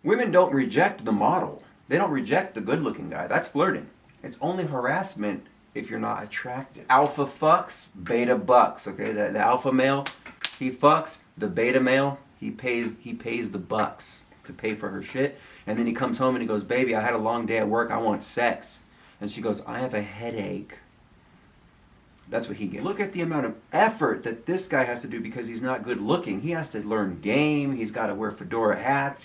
Women don't reject the model. They don't reject the good-looking guy. That's flirting. It's only harassment if you're not attracted. Alpha fucks, beta bucks. Okay, the alpha male, he fucks. The beta male, he pays the bucks to pay for her shit. And then he comes home and he goes, "Baby, I had a long day at work. I want sex." And she goes, "I have a headache." That's what he gets. Look at the amount of effort that this guy has to do because he's not good looking. He has to learn game. He's got to wear fedora hats.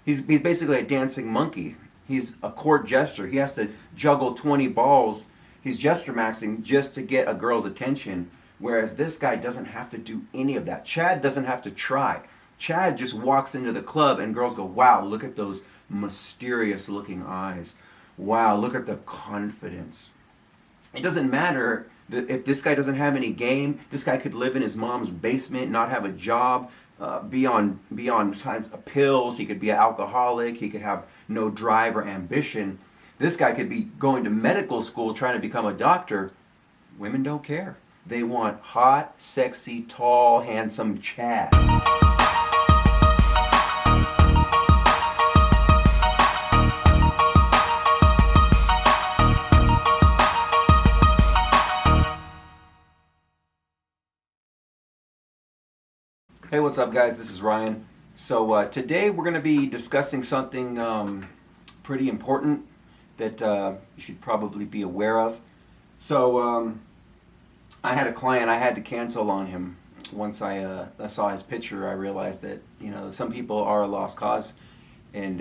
He's basically a dancing monkey. He's a court jester. He has to juggle 20 balls. He's gesture maxing just to get a girl's attention. Whereas this guy doesn't have to do any of that. Chad doesn't have to try. Chad just walks into the club and girls go, "Wow, look at those mysterious looking eyes. Wow, look at the confidence." It doesn't matter if this guy doesn't have any game. This guy could live in his mom's basement, not have a job, be on kinds of pills. He could be an alcoholic. He could have no drive or ambition. This guy could be going to medical school trying to become a doctor. Women don't care. They want hot, sexy, tall, handsome Chad. Hey, what's up guys? This is Ryan. So today we're going to be discussing something pretty important that you should probably be aware of. So I had a client, I had to cancel on him. Once I saw his picture, I realized that, you know, some people are a lost cause, and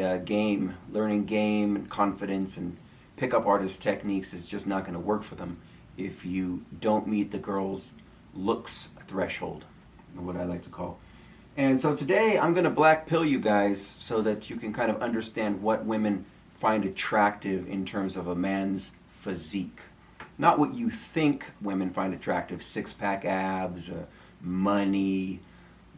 learning game and confidence and pickup artist techniques is just not going to work for them if you don't meet the girl's looks threshold, what I like to call. And so today I'm going to black pill you guys so that you can kind of understand what women find attractive in terms of a man's physique. Not what you think women find attractive, six-pack abs, money,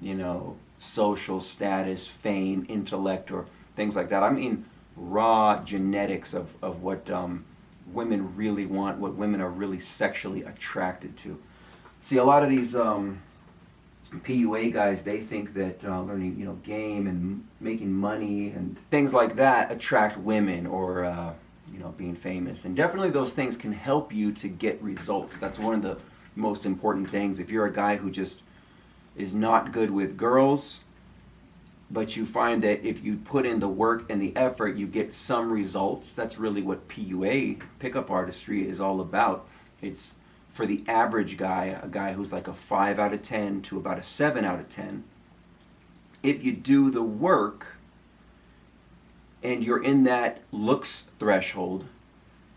you know, social status, fame, intellect, or things like that. I mean raw genetics of what women really want, what women are really sexually attracted to. See, a lot of these PUA guys, they think that learning, you know, game and making money and things like that attract women, or you know, being famous. And definitely those things can help you to get results. That's one of the most important things. If you're a guy who just is not good with girls, but you find that if you put in the work and the effort, you get some results. That's really what PUA, pickup artistry, is all about. It's for the average guy, a guy who's like a 5 out of 10 to about a 7 out of 10. If you do the work and you're in that looks threshold,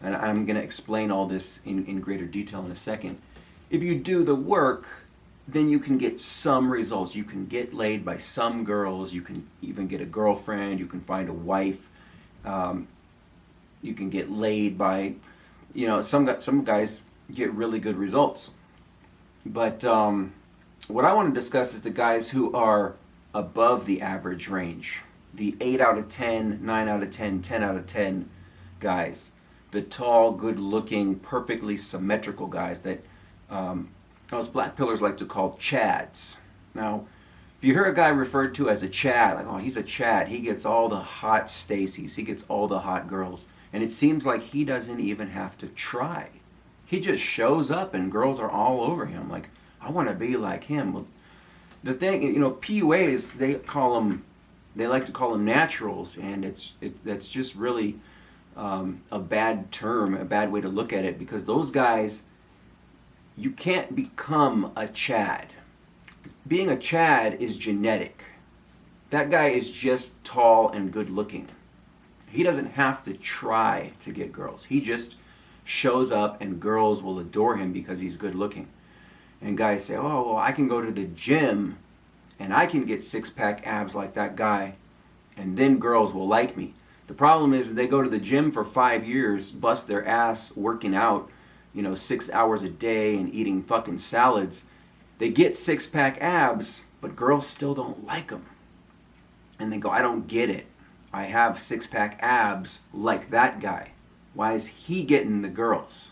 and I'm going to explain all this in greater detail in a second. If you do the work, then you can get some results. You can get laid by some girls. You can even get a girlfriend. You can find a wife. You can get laid by, you know, some guys get really good results. But what I want to discuss is the guys who are above the average range. The 8 out of 10, 9 out of 10, 10 out of 10 guys. The tall, good-looking, perfectly symmetrical guys that us black pillars like to call Chads. Now, if you hear a guy referred to as a Chad, like, oh, he's a Chad, he gets all the hot Stacys, he gets all the hot girls, and it seems like he doesn't even have to try. He just shows up and girls are all over him, like, I want to be like him. Well, the thing, you know, PUAs, they like to call them naturals, and that's just really a bad term, a bad way to look at it, because those guys, you can't become a Chad. Being a Chad is genetic. That guy is just tall and good looking. He doesn't have to try to get girls. He just shows up and girls will adore him because he's good looking. And guys say, oh, well, I can go to the gym and I can get six-pack abs like that guy, and then girls will like me. The problem is they go to the gym for 5 years, bust their ass working out, you know, 6 hours a day and eating fucking salads. They get six-pack abs, but girls still don't like them. And they go, I don't get it. I have six-pack abs like that guy. Why is he getting the girls?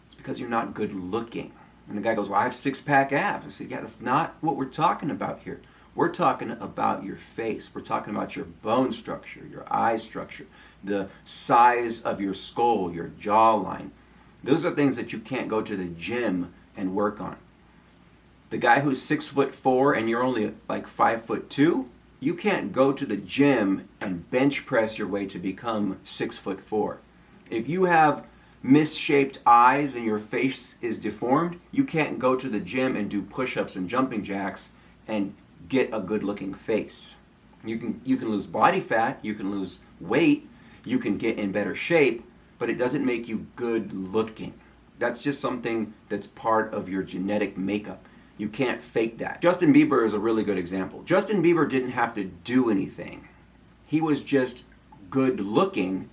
It's because you're not good looking. And the guy goes, well, I have six-pack abs. I said, yeah, that's not what we're talking about here. We're talking about your face. We're talking about your bone structure, your eye structure, the size of your skull, your jawline. Those are things that you can't go to the gym and work on. The guy who's 6'4" and you're only like 5'2", you can't go to the gym and bench press your way to become 6'4". If you have misshaped eyes and your face is deformed, you can't go to the gym and do push-ups and jumping jacks and get a good-looking face. You can lose body fat, you can lose weight, you can get in better shape, but it doesn't make you good-looking. That's just something that's part of your genetic makeup. You can't fake that. Justin Bieber is a really good example. Justin Bieber didn't have to do anything. He was just good-looking,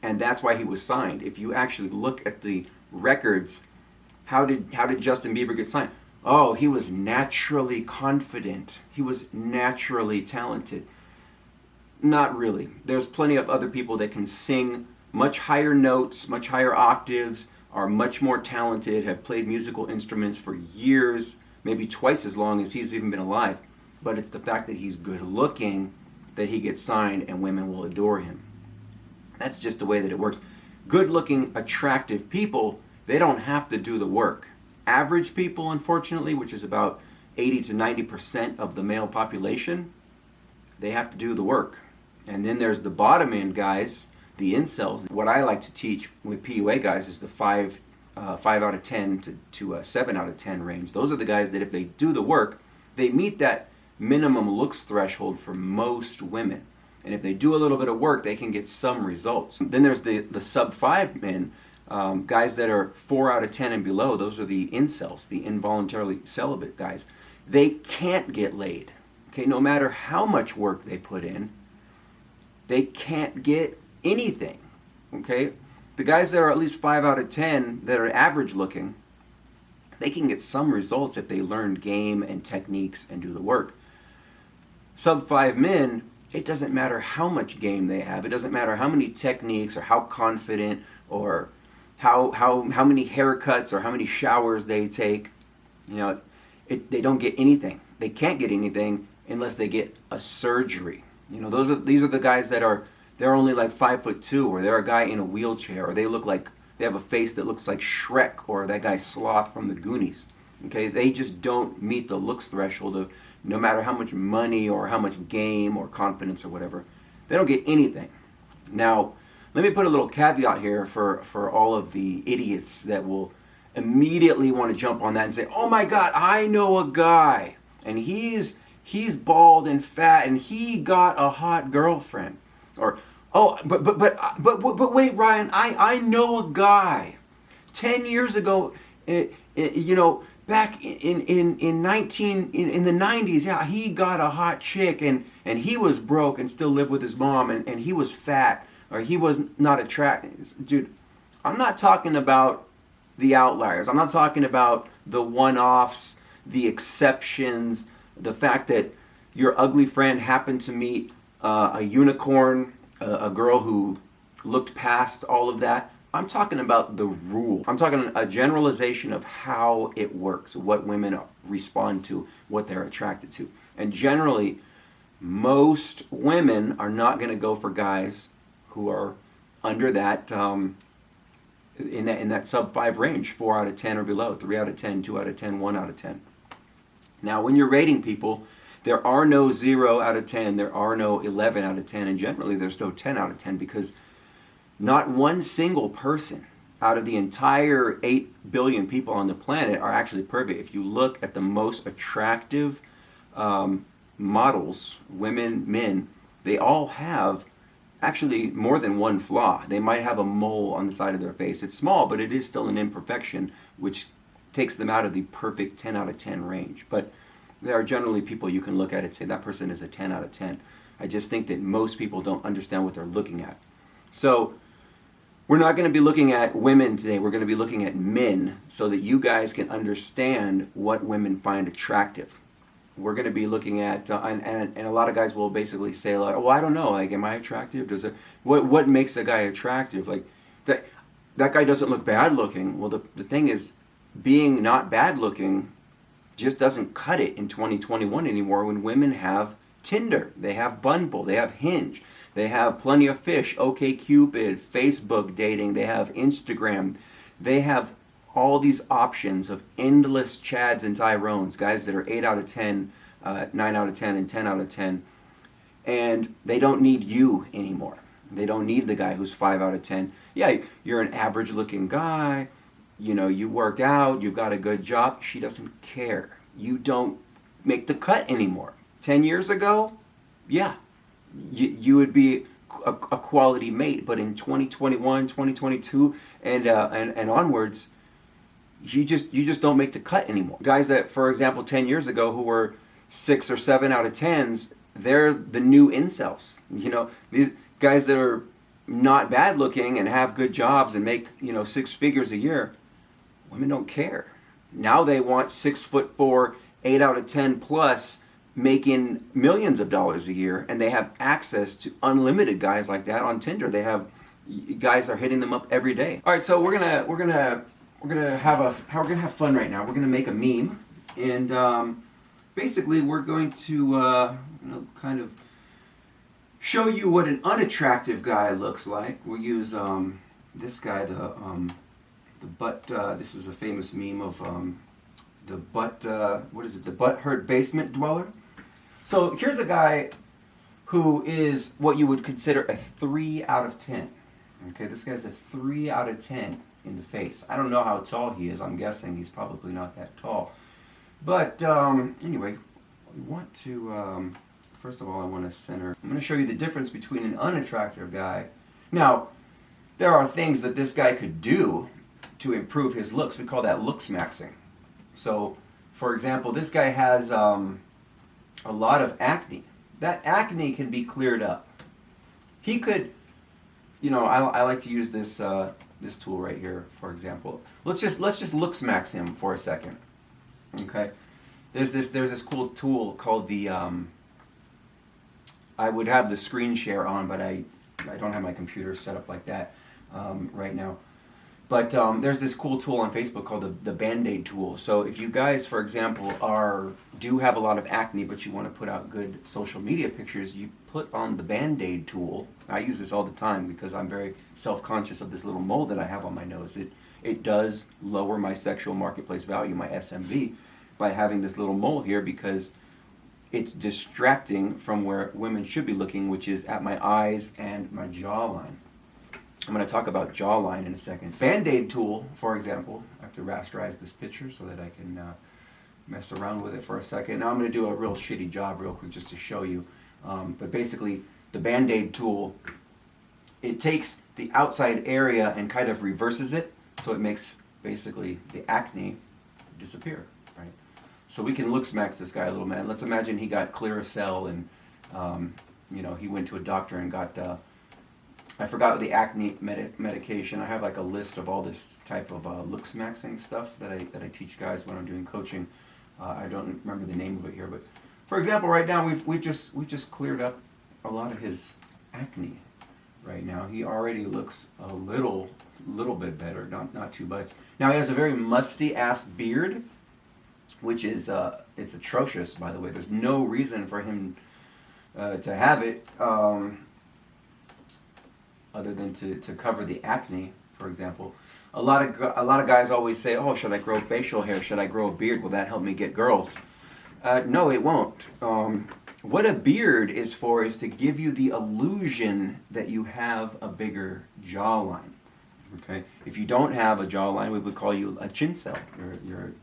and that's why he was signed. If you actually look at the records, how did Justin Bieber get signed? Oh, he was naturally confident. He was naturally talented. Not really. There's plenty of other people that can sing much higher notes, much higher octaves, are much more talented, have played musical instruments for years, maybe twice as long as he's even been alive. But it's the fact that he's good looking that he gets signed and women will adore him. That's just the way that it works. Good looking, attractive people, they don't have to do the work. Average people, unfortunately, which is about 80 to 90% of the male population, they have to do the work. And then there's the bottom end guys, the incels. What I like to teach with PUA guys is the 5 out of 10 to 7 out of 10 range. Those are the guys that if they do the work, they meet that minimum looks threshold for most women. And if they do a little bit of work, they can get some results. Then there's the sub 5 men, guys that are 4 out of 10 and below. Those are the incels, the involuntarily celibate guys. They can't get laid. Okay, no matter how much work they put in, they can't get anything. Okay, the guys that are at least 5 out of 10 that are average looking, they can get some results if they learn game and techniques and do the work. Sub 5 men, it doesn't matter how much game they have. It doesn't matter how many techniques or how confident or how many haircuts or how many showers they take. You know, they don't get anything. They can't get anything unless they get a surgery. You know, these are the guys that they're only like 5'2", or they're a guy in a wheelchair, or they have a face that looks like Shrek or that guy Sloth from the Goonies. Okay, they just don't meet the looks threshold of no matter how much money or how much game or confidence or whatever, they don't get anything. Now, let me put a little caveat here for all of the idiots that will immediately want to jump on that and say, oh my God, I know a guy, and he's bald and fat, and he got a hot girlfriend. Or, oh, but wait, Ryan, I know a guy. 10 years ago, you know, back in the 90s, yeah, he got a hot chick, and he was broke and still lived with his mom, and he was fat, or he was not attractive. Dude, I'm not talking about the outliers. I'm not talking about the one-offs, the exceptions, the fact that your ugly friend happened to meet a unicorn, a girl who looked past all of that. I'm talking about the rule. I'm talking a generalization of how it works, what women respond to, what they're attracted to. And generally, most women are not going to go for guys who are under that, in that sub 5 range, 4 out of 10 or below, 3 out of 10, 2 out of 10, 1 out of 10. Now, when you're rating people, there are no 0 out of 10, there are no 11 out of 10, and generally there's no 10 out of 10 because not one single person out of the entire 8 billion people on the planet are actually perfect. If you look at the most attractive models, women, men, they all have actually more than one flaw. They might have a mole on the side of their face. It's small, but it is still an imperfection, which takes them out of the perfect 10 out of 10 range. But there are generally people you can look at and say that person is a 10 out of 10. I just think that most people don't understand what they're looking at. So we're not going to be looking at women today. We're going to be looking at men so that you guys can understand what women find attractive. We're going to be looking at, and a lot of guys will basically say, like, oh, I don't know, like, am I attractive? What makes a guy attractive? Like, that guy doesn't look bad looking. Well, the thing is, being not bad looking just doesn't cut it in 2021 anymore when women have Tinder, they have Bumble, they have Hinge, they have Plenty of Fish, OkCupid, Facebook dating, they have Instagram, they have all these options of endless Chads and Tyrones, guys that are 8 out of 10, 9 out of 10, and 10 out of 10, and they don't need you anymore. They don't need the guy who's 5 out of 10. Yeah, you're an average looking guy, you know, you work out, you've got a good job. She doesn't care. You don't make the cut anymore. 10 years ago, yeah, you would be a quality mate, but in 2021, 2022, and onwards, you just don't make the cut anymore. Guys that, for example, 10 years ago who were 6 or 7 out of 10s, they're the new incels. You know, these guys that are not bad looking and have good jobs and make, you know, 6 figures a year, women don't care. Now they want 6'4", 8 out of 10 plus, making millions of dollars a year, and they have access to unlimited guys like that on Tinder. They have guys are hitting them up every day. All right, so we're gonna have fun right now. We're gonna make a meme, and basically we're going to kind of show you what an unattractive guy looks like. We'll use this guy, the butt. This is a famous meme of the butt. What is it? The butt-hurt basement dweller. So here's a guy who is what you would consider a 3 out of 10. Okay, this guy's a 3 out of 10 in the face. I don't know how tall he is. I'm guessing he's probably not that tall. But anyway, we want to, first of all, I want to center. I'm going to show you the difference between an unattractive guy. Now, there are things that this guy could do to improve his looks. We call that looks maxing. So, for example, this guy has a lot of acne. That acne can be cleared up. He could, you know, I like to use this this tool right here, for example. Let's just looks max him for a second. Okay, there's this cool tool called the I would have the screen share on, but I don't have my computer set up like that right now. But there's this cool tool on Facebook called the Band-Aid tool. So if you guys, for example, do have a lot of acne, but you want to put out good social media pictures, you put on the Band-Aid tool. I use this all the time because I'm very self-conscious of this little mole that I have on my nose. It does lower my sexual marketplace value, my SMV, by having this little mole here, because it's distracting from where women should be looking, which is at my eyes and my jawline. I'm going to talk about jawline in a second. Band-Aid tool, for example, I have to rasterize this picture so that I can mess around with it for a second. Now I'm going to do a real shitty job real quick just to show you. But basically, the Band-Aid tool, it takes the outside area and kind of reverses it, so it makes basically the acne disappear, right? So we can looks max this guy a little, man. Let's imagine he got Clearasil and he went to a doctor and got I forgot the acne medication. I have like a list of all this type of looks maxing stuff that I teach guys when I'm doing coaching. I don't remember the name of it here, but for example, right now we've just cleared up a lot of his acne. Right now, he already looks a little bit better, not too much. Now he has a very musty ass beard, which is it's atrocious, by the way. There's no reason for him to have it. Other than to cover the acne, for example. A lot of guys always say, oh, should I grow facial hair? Should I grow a beard? Will that help me get girls? No, it won't. What a beard is for is to give you the illusion that you have a bigger jawline. Okay? If you don't have a jawline, we would call you a chincel. You're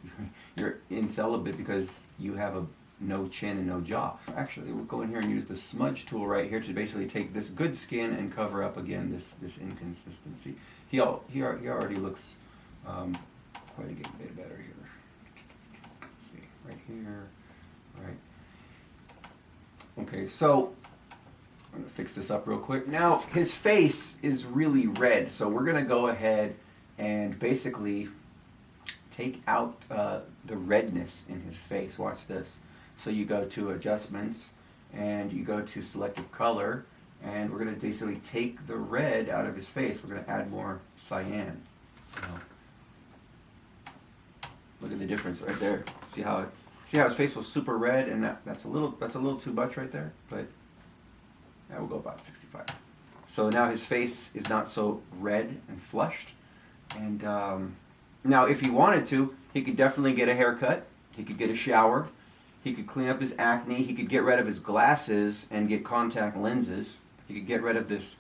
incelibate because you have no chin and no jaw. Actually, we'll go in here and use the smudge tool right here to basically take this good skin and cover up again this inconsistency. He already looks quite a bit better here. Let's see, right here, right. Okay, so I'm gonna fix this up real quick. Now his face is really red, so we're gonna go ahead and basically take out the redness in his face. Watch this. So you go to adjustments and you go to selective color, and we're going to basically take the red out of his face. We're going to add more cyan. Look at the difference right there. See how his face was super red, and that's a little too much right there, but that will go about 65. So now his face is not so red and flushed. And now if he wanted to, he could definitely get a haircut. He could get a shower. He could clean up his acne. He could get rid of his glasses and get contact lenses. He could get rid of this.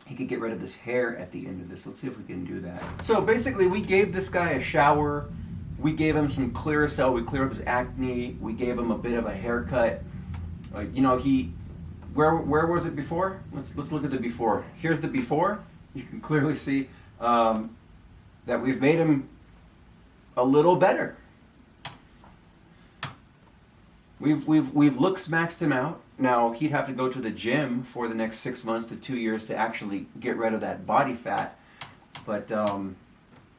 He could get rid of this hair at the end of this. Let's see if we can do that. So basically, we gave this guy a shower. We gave him some Clearasil. We cleared up his acne. We gave him a bit of a haircut. You know, where was it before? Let's look at the before. Here's the before. You can clearly see that we've made him a little better. We've looks maxed him out. Now he'd have to go to the gym for the next 6 months to 2 years to actually get rid of that body fat, but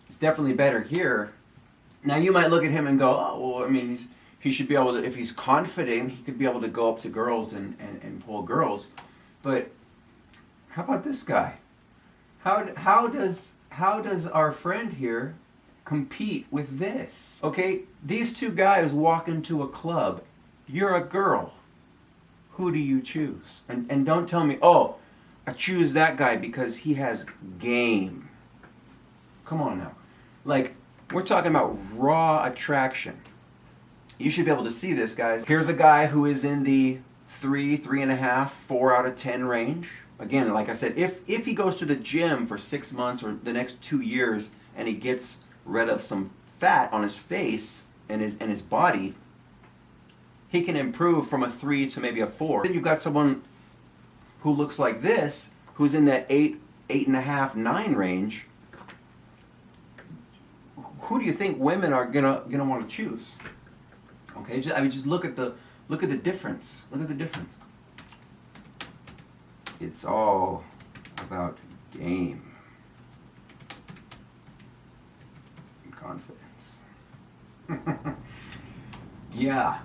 it's definitely better here. Now you might look at him and go, oh, well, I mean, he should be able to, if he's confident, he could be able to go up to girls and pull girls. But how about this guy? How does our friend here compete with this? Okay, these two guys walk into a club. You're a girl. Who do you choose? And don't tell me, oh, I choose that guy because he has game. Come on now. Like, we're talking about raw attraction. You should be able to see this, guys. Here's a guy who is in the 3.5, 4 out of 10 range. Again, like I said, if he goes to the gym for 6 months or the next 2 years and he gets rid of some fat on his face and his body, he can improve from a 3 to maybe a 4. Then you've got someone who looks like this, who's in that 8, 8.5, 9 range. Who do you think women are gonna want to choose? Okay, just look at the difference. Look at the difference. It's all about game and confidence. Yeah,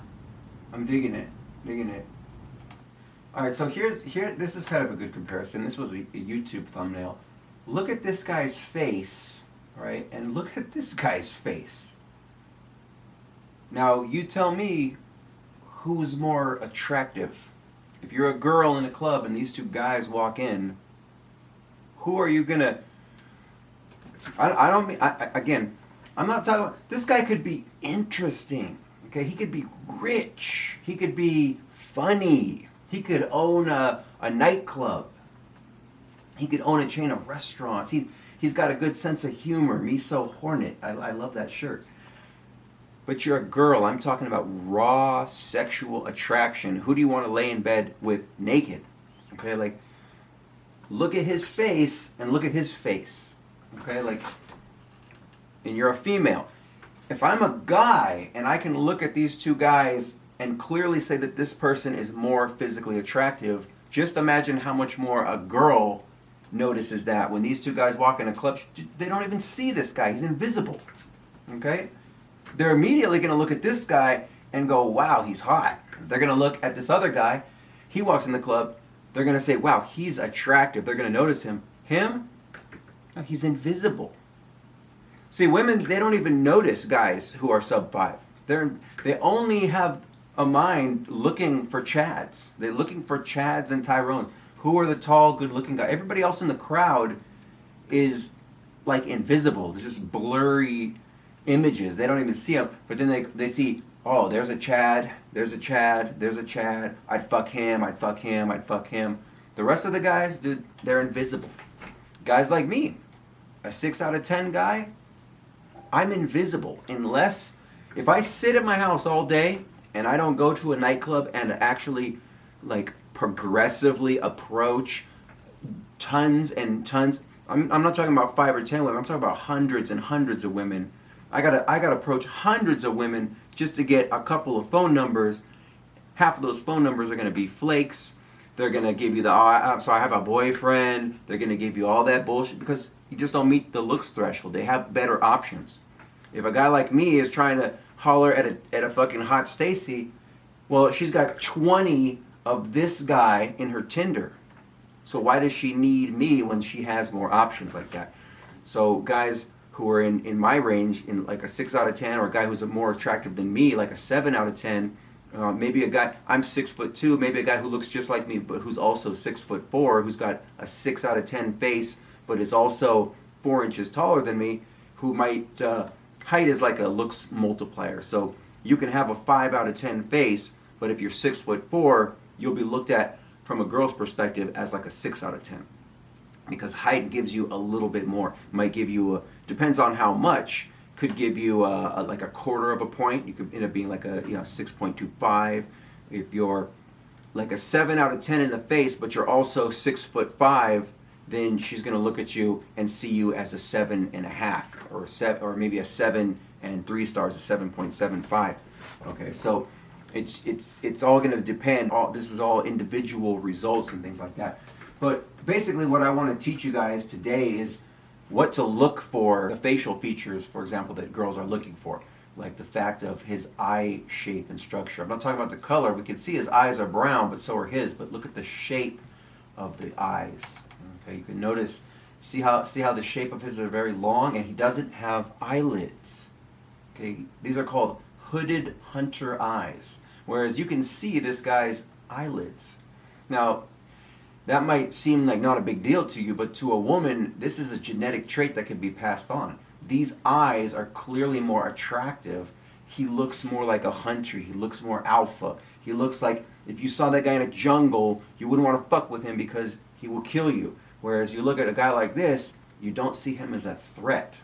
I'm digging it. All right, so here. This is kind of a good comparison. This was a YouTube thumbnail. Look at this guy's face, right? And look at this guy's face. Now, you tell me who's more attractive. If you're a girl in a club and these two guys walk in, who are you gonna... Again, I'm not talking about... This guy could be interesting, okay? He could be rich. He could be funny. He could own a nightclub. He could own a chain of restaurants. He's got a good sense of humor. Miso Hornet. I love that shirt. But you're a girl. I'm talking about raw sexual attraction. Who do you want to lay in bed with naked? Okay, like, look at his face and look at his face. Okay, like, and you're a female. If I'm a guy and I can look at these two guys and clearly say that this person is more physically attractive, just imagine how much more a girl notices that. When these two guys walk in a club, they don't even see this guy. He's invisible. Okay? They're immediately going to look at this guy and go, wow, he's hot. They're going to look at this other guy. He walks in the club. They're going to say, wow, he's attractive. They're going to notice him. Him? No, he's invisible. See, women, they don't even notice guys who are sub 5. They only have a mind looking for Chads. They're looking for Chads and Tyrones. Who are the tall, good-looking guys? Everybody else in the crowd is like invisible. They're just blurry images. They don't even see them. But then they see, oh, there's a Chad, there's a Chad, there's a Chad. I'd fuck him, I'd fuck him, I'd fuck him. The rest of the guys, dude, they're invisible. Guys like me, a 6 out of 10 guy, I'm invisible. Unless, if I sit at my house all day and I don't go to a nightclub and actually, like, progressively approach tons and tons, I'm not talking about 5 or 10 women, I'm talking about hundreds and hundreds of women. I gotta approach hundreds of women just to get a couple of phone numbers. Half of those phone numbers are gonna be flakes. They're gonna give you so I have a boyfriend. They're gonna give you all that bullshit because you just don't meet the looks threshold. They have better options. If a guy like me is trying to holler at a fucking hot Stacy, well, she's got 20 of this guy in her Tinder. So why does she need me when she has more options like that? So guys who are in my range, in like a 6 out of 10, or a guy who's more attractive than me, like a 7 out of 10. Maybe a guy, I'm 6'2", maybe a guy who looks just like me, but who's also 6'4", who's got a 6 out of 10 face, but is also 4 inches taller than me, who might, height is like a looks multiplier. So you can have a 5 out of 10 face, but if you're 6'4", you'll be looked at from a girl's perspective as like a 6 out of 10. Because height gives you a little bit more. Might give you, depends on how much, could give you like a quarter of a point. You could end up being like a 6.25. If you're like a 7 out of 10 in the face, but you're also 6'5", then she's going to look at you and see you as a 7.5, or maybe a 7 and 3 stars, a 7.75. Okay, so it's all going to depend. This is all individual results and things like that. But basically, what I want to teach you guys today is what to look for, the facial features, for example, that girls are looking for, like the fact of his eye shape and structure. I'm not talking about the color. We can see his eyes are brown, but so are his. But look at the shape of the eyes. Okay, you can notice, see how the shape of his are very long, and he doesn't have eyelids. Okay, these are called hooded hunter eyes. Whereas you can see this guy's eyelids. Now, that might seem like not a big deal to you, but to a woman, this is a genetic trait that can be passed on. These eyes are clearly more attractive. He looks more like a hunter. He looks more alpha. He looks like if you saw that guy in a jungle, you wouldn't want to fuck with him because he will kill you. Whereas you look at a guy like this, you don't see him as a threat.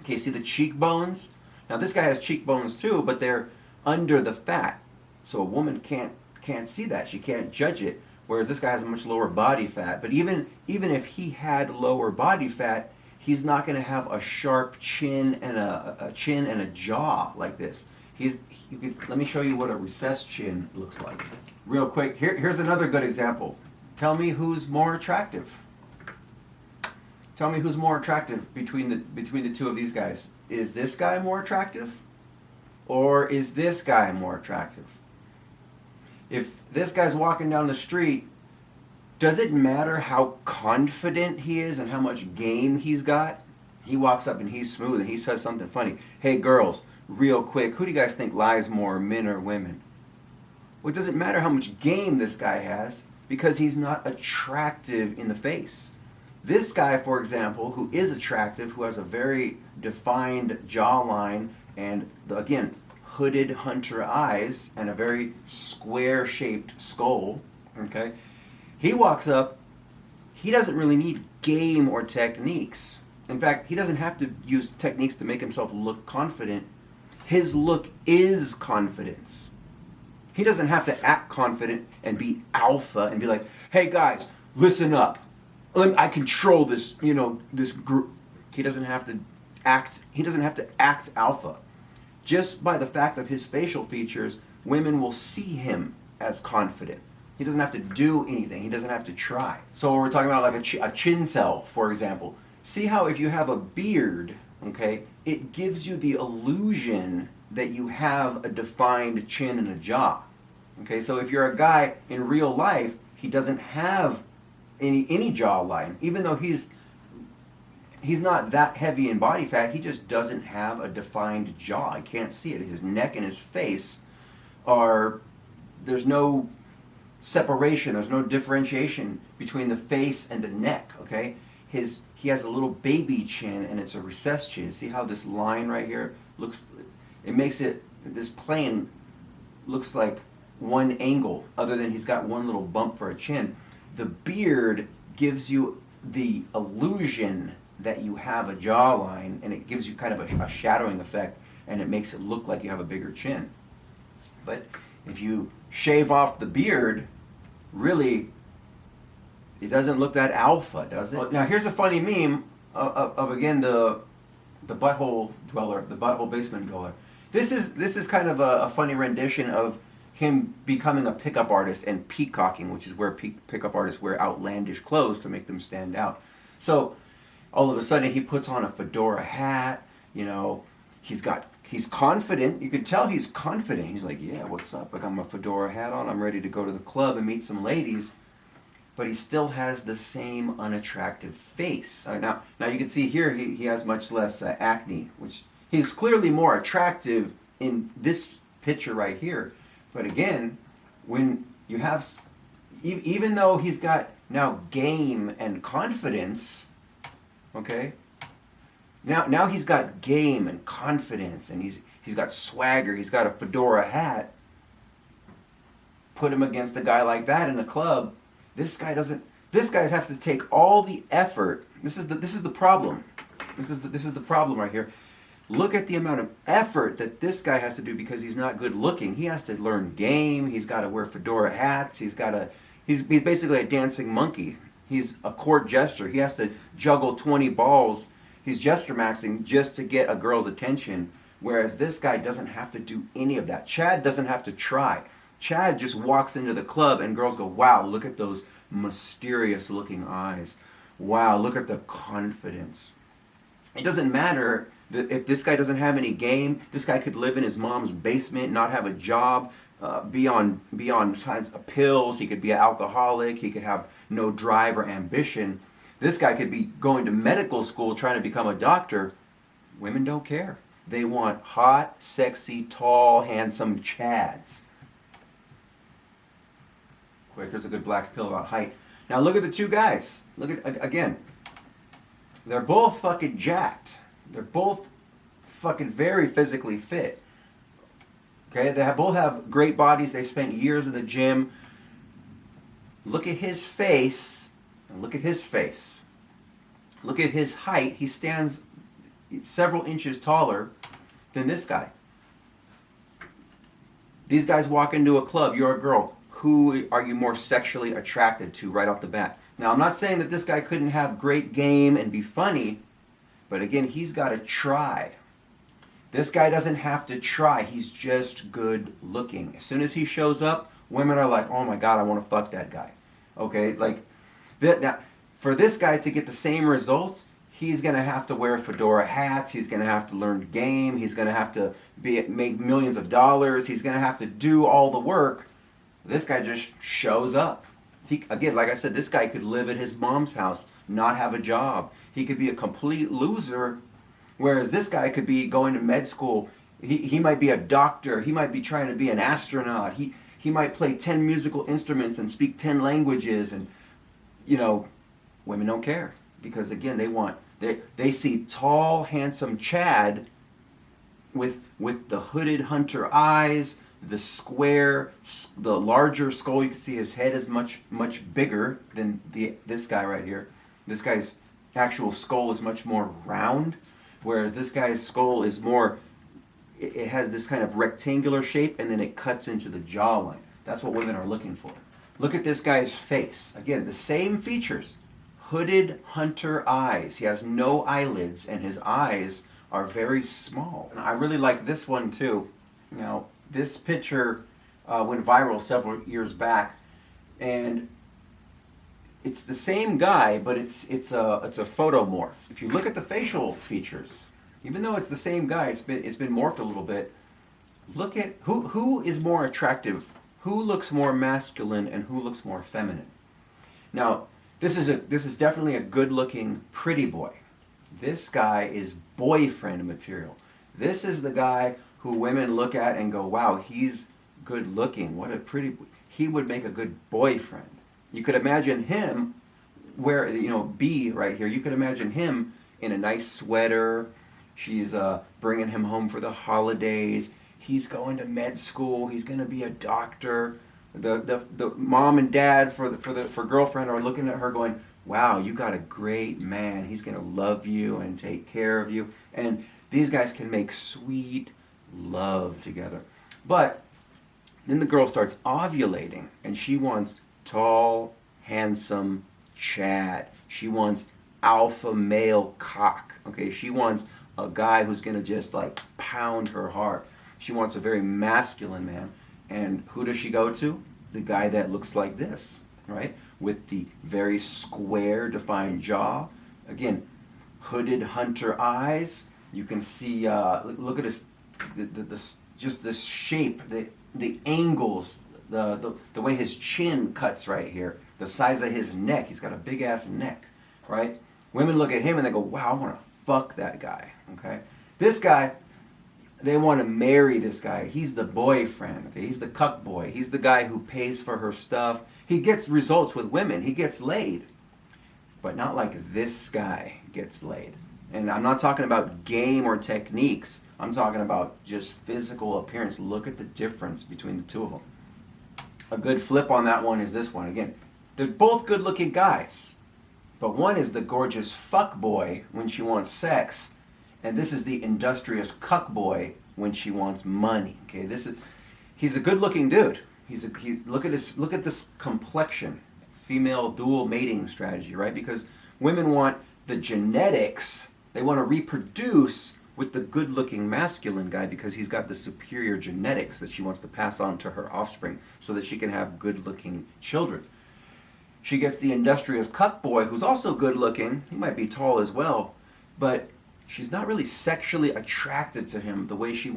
Okay, see the cheekbones? Now this guy has cheekbones too, but they're under the fat. So a woman can't see that. She can't judge it. Whereas this guy has a much lower body fat. But even if he had lower body fat, he's not going to have a sharp chin and a jaw like this. Let me show you what a recessed chin looks like. Real quick, here's another good example. Tell me who's more attractive. Tell me who's more attractive between the two of these guys. Is this guy more attractive? Or is this guy more attractive? If this guy's walking down the street, does it matter how confident he is and how much game he's got? He walks up and he's smooth and he says something funny. Hey girls, real quick, who do you guys think lies more, men or women? Well, it doesn't matter how much game this guy has because he's not attractive in the face. This guy, for example, who is attractive, who has a very defined jawline and, again, hooded hunter eyes and a very square-shaped skull, okay? He walks up, he doesn't really need game or techniques. In fact, he doesn't have to use techniques to make himself look confident. His look is confidence. He doesn't have to act confident and be alpha and be like, hey guys, listen up. I control this, this group. He doesn't have to act alpha. Just by the fact of his facial features, women will see him as confident. He doesn't have to do anything. He doesn't have to try. So we're talking about like a chin cell, for example. See how if you have a beard, okay, it gives you the illusion that you have a defined chin and a jaw. Okay, so if you're a guy in real life, he doesn't have any jawline, even though he's not that heavy in body fat. He just doesn't have a defined jaw. I can't see it. His neck and his face there's no separation. There's no differentiation between the face and the neck, okay? He has a little baby chin and it's a recessed chin. See how this line right here looks, this plane looks like one angle other than he's got one little bump for a chin. The beard gives you the illusion that you have a jawline, and it gives you kind of a shadowing effect, and it makes it look like you have a bigger chin. But if you shave off the beard, really, it doesn't look that alpha, does it? Now here's a funny meme of again the butthole dweller, the butthole basement dweller. This is kind of a funny rendition of him becoming a pickup artist and peacocking, which is where pickup artists wear outlandish clothes to make them stand out. So all of a sudden he puts on a fedora hat, he's confident. You can tell he's confident. He's like, yeah, what's up? I got my fedora hat on. I'm ready to go to the club and meet some ladies. but he still has the same unattractive face. Now you can see here he has much less acne, which he's clearly more attractive in this picture right here. But again, when you have, even though he's got now game and confidence, okay? Now he's got game and confidence, and he's got swagger, he's got a fedora hat. Put him against a guy like that in a club, this guy has to take all the effort. This is the problem. This is the problem right here. Look at the amount of effort that this guy has to do because he's not good looking. He has to learn game. He's got to wear fedora hats. He's basically a dancing monkey. He's a court jester. He has to juggle 20 balls. He's gesture maxing just to get a girl's attention, whereas this guy doesn't have to do any of that. Chad doesn't have to try. Chad just walks into the club and girls go, wow, look at those mysterious looking eyes. Wow, look at the confidence. It doesn't matter that if this guy doesn't have any game. This guy could live in his mom's basement, not have a job, be on kinds of pills. He could be an alcoholic. He could have no drive or ambition. This guy could be going to medical school trying to become a doctor. Women don't care. They want hot, sexy, tall, handsome Chads. Quick, here's a good black pill about height. Now look at the two guys. Look at, again, they're both fucking jacked. They're both fucking very physically fit. Okay, they both have great bodies. They spent years in the gym. Look at his face, and look at his face. Look at his height. He stands several inches taller than this guy. These guys walk into a club. You're a girl. Who are you more sexually attracted to right off the bat? Now, I'm not saying that this guy couldn't have great game and be funny, but again, he's got to try. This guy doesn't have to try. He's just good looking. As soon as he shows up, women are like, oh my God, I want to fuck that guy. Okay, like, now, for this guy to get the same results, he's going to have to wear fedora hats. He's going to have to learn game. He's going to have to make millions of dollars. He's going to have to do all the work. This guy just shows up. Again, like I said, this guy could live at his mom's house, not have a job. He could be a complete loser, whereas this guy could be going to med school. He might be a doctor. He might be trying to be an astronaut. He might play 10 musical instruments and speak 10 languages. And, you know, women don't care. Because, again, they see tall, handsome Chad with the hooded hunter eyes, the square, the larger skull. You can see his head is much bigger than this guy right here. This guy's actual skull is much more round, whereas this guy's skull is more, it has this kind of rectangular shape, and then it cuts into the jawline. That's what women are looking for. Look at this guy's face. Again, the same features. Hooded hunter eyes. He has no eyelids, and his eyes are very small. And I really like this one too. Now, this picture went viral several years back, and it's the same guy, but it's a photomorph. If you look at the facial features, even though it's the same guy, it's been morphed a little bit. Look at who is more attractive, who looks more masculine, and who looks more feminine. Now, this is definitely a good-looking pretty boy. This guy is boyfriend material. This is the guy who women look at and go, wow, he's good looking. What a pretty, he would make a good boyfriend. You could imagine him where, you know, B right here, you could imagine him in a nice sweater. She's bringing him home for the holidays. He's going to med school. He's going to be a doctor. The mom and dad for girlfriend are looking at her going, wow, you got a great man. He's going to love you and take care of you. And these guys can make sweet love together. But then the girl starts ovulating, and she wants tall, handsome Chad. She wants alpha male cock. Okay, she wants a guy who's going to just like pound her heart. She wants a very masculine man. And who does she go to? The guy that looks like this, right? With the very square, defined jaw. Again, hooded hunter eyes. You can see, look at his, just the shape, the angles, the way his chin cuts right here. the size of his neck. He's got a big ass neck, right? Women look at him and they go, wow, I want to fuck that guy, okay? This guy, they want to marry this guy. He's the boyfriend, okay? He's the cuck boy. He's the guy who pays for her stuff. He gets results with women. He gets laid. But not like this guy gets laid. And I'm not talking about game or techniques. I'm talking about just physical appearance. Look at the difference between the two of them. A good flip on that one is this one. Again, they're both good-looking guys. But one is the gorgeous fuck boy when she wants sex. And this is the industrious cuck boy when she wants money. Okay, he's a good-looking dude. Look at this complexion, female dual mating strategy, right? Because women want the genetics. They want to reproduce with the good-looking masculine guy because he's got the superior genetics that she wants to pass on to her offspring so that she can have good-looking children. She gets the industrious cuck boy who's also good-looking. He might be tall as well, but she's not really sexually attracted to him the way she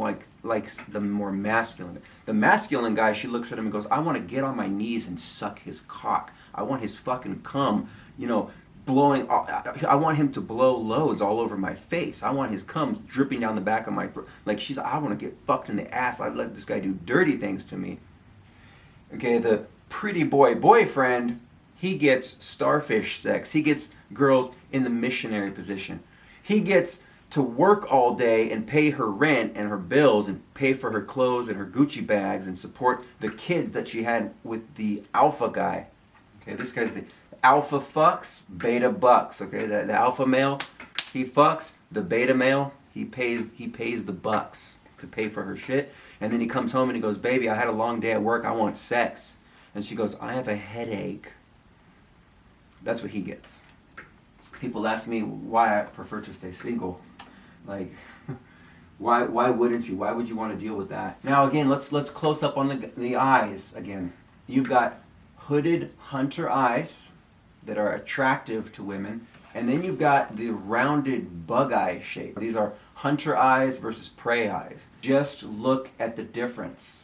likes the more masculine. The masculine guy, she looks at him and goes, I want to get on my knees and suck his cock. I want his fucking cum, blowing. I want him to blow loads all over my face. I want his cum dripping down the back of my throat. I want to get fucked in the ass. I let this guy do dirty things to me. Okay, the pretty boy boyfriend, he gets starfish sex. He gets girls in the missionary position. He gets to work all day and pay her rent and her bills and pay for her clothes and her Gucci bags and support the kids that she had with the alpha guy. Okay, this guy's the alpha fucks, beta bucks. Okay, the alpha male, he fucks. The beta male, he pays the bucks to pay for her shit. And then he comes home and he goes, baby, I had a long day at work. I want sex. And she goes, I have a headache. That's what he gets. People ask me why I prefer to stay single. Like, why wouldn't you? Why would you want to deal with that? Now again, let's close up on the eyes again. You've got hooded hunter eyes that are attractive to women, and then you've got the rounded bug eye shape. These are hunter eyes versus prey eyes. Just look at the difference.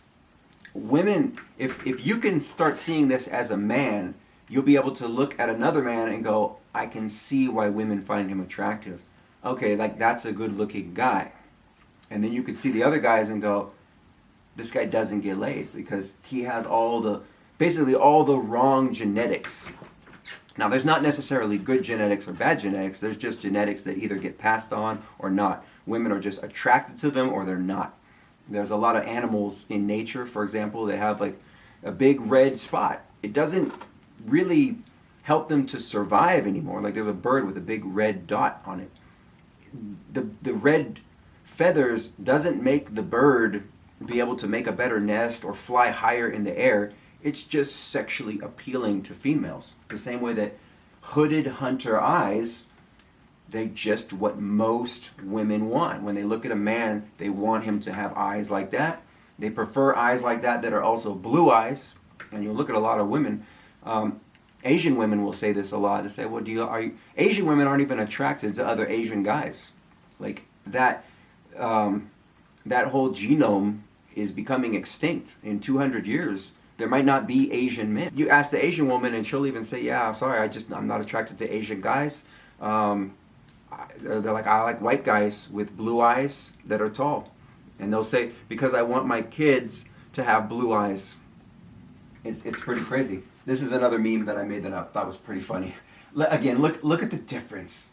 Women, if you can start seeing this as a man, you'll be able to look at another man and go, I can see why women find him attractive. Okay, like that's a good looking guy. And then you could see the other guys and go, this guy doesn't get laid because he has basically all the wrong genetics. Now there's not necessarily good genetics or bad genetics. There's just genetics that either get passed on or not. Women are just attracted to them or they're not. There's a lot of animals in nature, for example, that have like a big red spot. It doesn't really help them to survive anymore. Like there's a bird with a big red dot on it. The red feathers doesn't make the bird be able to make a better nest or fly higher in the air. It's just sexually appealing to females. The same way that hooded hunter eyes, they're just what most women want. When they look at a man, they want him to have eyes like that. They prefer eyes like that are also blue eyes. And you look at a lot of women, Asian women will say this a lot. They say, well, Asian women aren't even attracted to other Asian guys. Like that whole genome is becoming extinct. In 200 years, there might not be Asian men. You ask the Asian woman and she'll even say, yeah, I'm sorry, I'm not attracted to Asian guys. They're like, I like white guys with blue eyes that are tall. And they'll say, because I want my kids to have blue eyes. It's pretty crazy. This is another meme that I made that I thought was pretty funny. Again, look at the difference.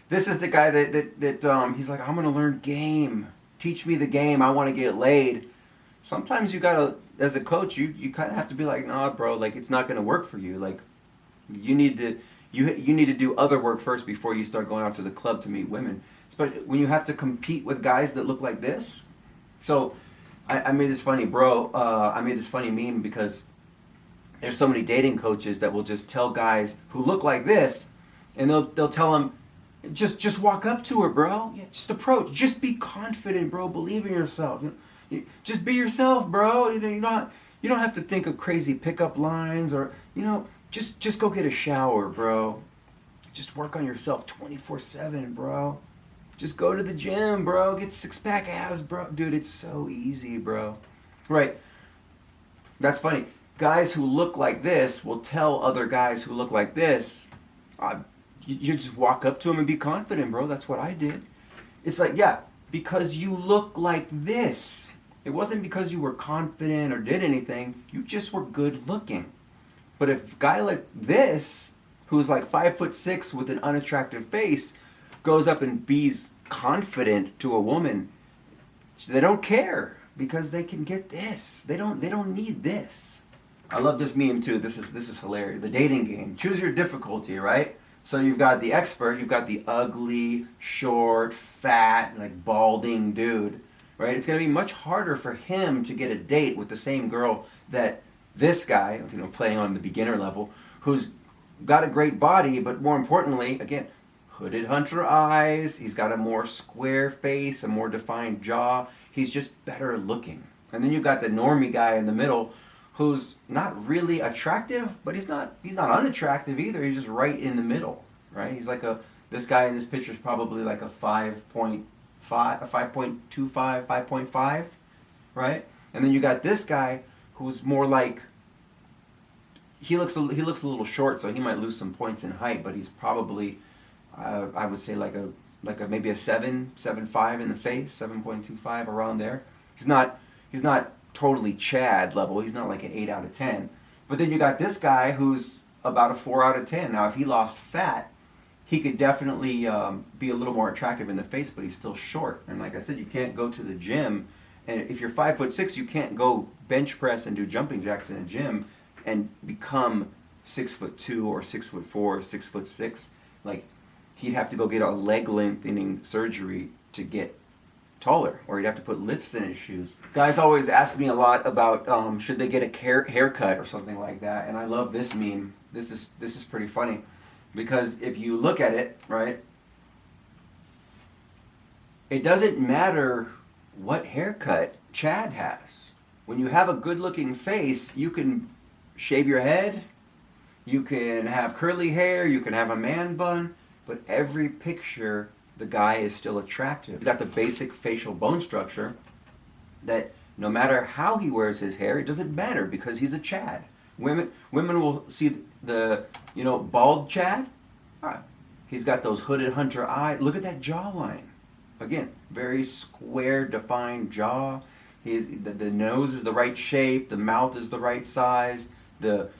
This is the guy that he's like, I'm gonna learn game. Teach me the game. I want to get laid. Sometimes you gotta, as a coach, you kind of have to be like, nah, bro, like it's not gonna work for you. Like you need to do other work first before you start going out to the club to meet women. Especially when you have to compete with guys that look like this. So I made this funny, I made this funny meme because there's so many dating coaches that will just tell guys who look like this, and they'll tell them, just walk up to her, bro. Yeah, just approach. Just be confident, bro. Believe in yourself. Just be yourself, bro. You don't have to think of crazy pickup lines or just go get a shower, bro. Just work on yourself 24/7, bro. Just go to the gym, bro. Get six-pack abs, bro. Dude, it's so easy, bro. Right. That's funny. guys who look like this will tell other guys who look like this, you just walk up to them and be confident, bro. That's what I did. It's like, yeah, because you look like this. It wasn't because you were confident or did anything. You just were good looking. But if a guy like this, who's like 5'6" with an unattractive face, goes up and be's confident to a woman, they don't care because they can get this. They don't need this. I love this meme too. This is hilarious. The dating game. Choose your difficulty, right? So you've got the expert, you've got the ugly, short, fat, like balding dude, right? It's going to be much harder for him to get a date with the same girl that this guy, playing on the beginner level, who's got a great body, but more importantly, again, hooded hunter eyes, he's got a more square face, a more defined jaw, he's just better looking. And then you've got the normie guy in the middle who's not really attractive, but he's not unattractive either. He's just right in the middle, right? He's like this guy in this picture is probably like a 5.5, a 5.25, 5.5, right? And then you got this guy who's more like, he looks a little short, so he might lose some points in height, but he's probably, I would say like a maybe a 7.5 in the face, 7.25 around there. He's not totally Chad level. He's not like an 8 out of 10. But then you got this guy who's about a 4 out of 10. Now, if he lost fat, he could definitely be a little more attractive in the face, but he's still short. And like I said, you can't go to the gym, and if you're 5'6", you can't go bench press and do jumping jacks in a gym and become 6'2" or 6'4", 6'6". Like, he'd have to go get a leg lengthening surgery to get taller, or he'd have to put lifts in his shoes. Guys always ask me a lot about should they get a haircut or something like that, and I love this meme. This is pretty funny, because if you look at it, right, it doesn't matter what haircut Chad has. When you have a good-looking face, you can shave your head, you can have curly hair, you can have a man bun, but every picture, the guy is still attractive. He's got the basic facial bone structure that no matter how he wears his hair, it doesn't matter because he's a Chad. Women will see the, bald Chad. He's got those hooded hunter eyes. Look at that jawline. Again, very square, defined jaw. The nose is the right shape. The mouth is the right size.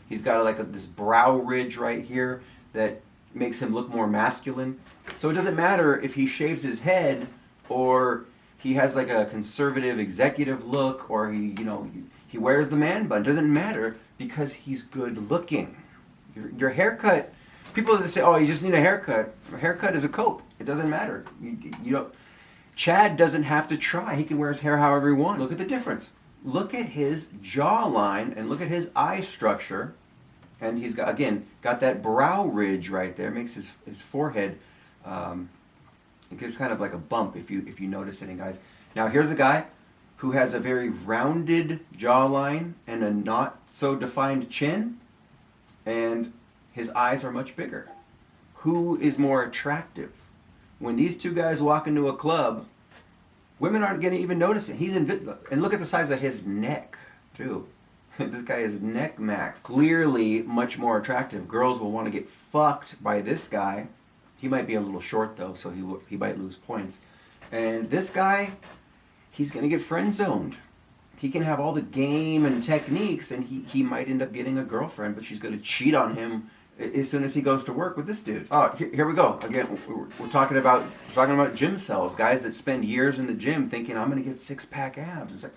He's got this brow ridge right here that makes him look more masculine. So it doesn't matter if he shaves his head or he has like a conservative executive look or he wears the man bun. It doesn't matter because he's good looking. Your haircut, people that say, oh, you just need a haircut. A haircut is a cope. It doesn't matter. Chad doesn't have to try. He can wear his hair however he wants. Look at the difference. Look at his jawline and look at his eye structure. And he's got that brow ridge right there. Makes his forehead, it gets kind of like a bump if you notice it, guys. Now here's a guy who has a very rounded jawline and a not so defined chin, and his eyes are much bigger. Who is more attractive? When these two guys walk into a club, women aren't going to even notice it. And look at the size of his neck, too. This guy is neck max. Clearly much more attractive. Girls will want to get fucked by this guy. He might be a little short, though, so he might lose points. And this guy, he's going to get friend-zoned. He can have all the game and techniques, and he might end up getting a girlfriend, but she's going to cheat on him as soon as he goes to work with this dude. Oh, here we go. Again, we're talking about gym cells. Guys that spend years in the gym thinking, I'm going to get six-pack abs. It's like,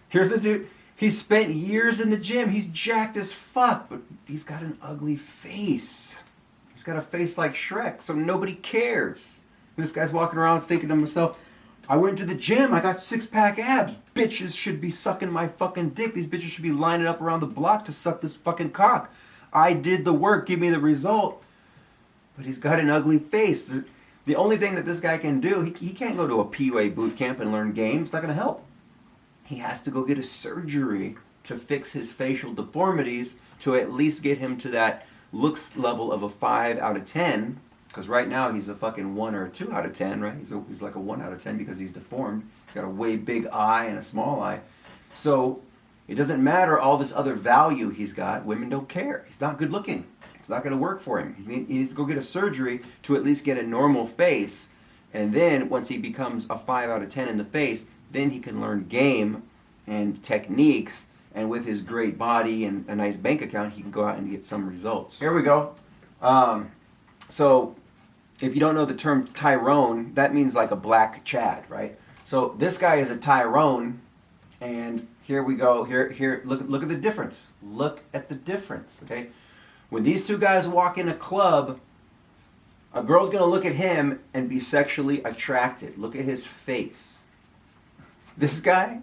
here's the dude. He spent years in the gym. He's jacked as fuck, but he's got an ugly face. He's got a face like Shrek, so nobody cares. This guy's walking around thinking to himself, I went to the gym, I got six-pack abs. Bitches should be sucking my fucking dick. These bitches should be lining up around the block to suck this fucking cock. I did the work, give me the result. But he's got an ugly face. The only thing that this guy can do, he can't go to a PUA boot camp and learn games. It's not going to help. He has to go get a surgery to fix his facial deformities to at least get him to that looks level of a 5 out of 10. Because right now he's a fucking 1 or a 2 out of 10, right? He's like a 1 out of 10 because he's deformed. He's got a way big eye and a small eye. So It doesn't matter all this other value he's got. Women don't care. He's not good looking. It's not going to work for him. He needs to go get a surgery to at least get a normal face. And then once he becomes a 5 out of 10 in the face, then he can learn game and techniques. And with his great body and a nice bank account, he can go out and get some results. Here we go. So if you don't know the term Tyrone, that means like a black Chad, right? So this guy is a Tyrone, and here we go. Here. Look at the difference. Look at the difference. Okay, when these two guys walk in a club, a girl's gonna look at him and be sexually attracted. Look at his face. This guy,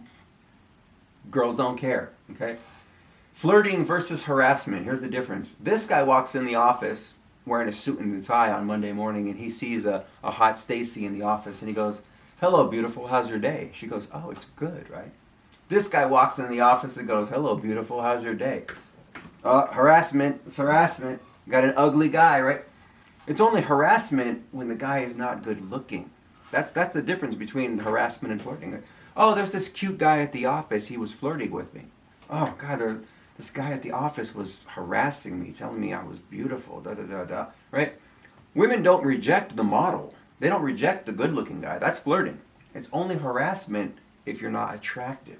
girls don't care. Okay, flirting versus harassment. Here's the difference. This guy walks in the office wearing a suit and a tie on Monday morning, and he sees a hot Stacy in the office, and he goes, "Hello, beautiful. How's your day?" She goes, "Oh, it's good, right?" This guy walks in the office and goes, "Hello, beautiful. How's your day?" Harassment. It's harassment. Got an ugly guy, right? It's only harassment when the guy is not good looking. That's the difference between harassment and flirting. Oh, there's this cute guy at the office. He was flirting with me. Oh, God, this guy at the office was harassing me, telling me I was beautiful, da-da-da-da, right? Women don't reject the model. They don't reject the good-looking guy. That's flirting. It's only harassment if you're not attractive.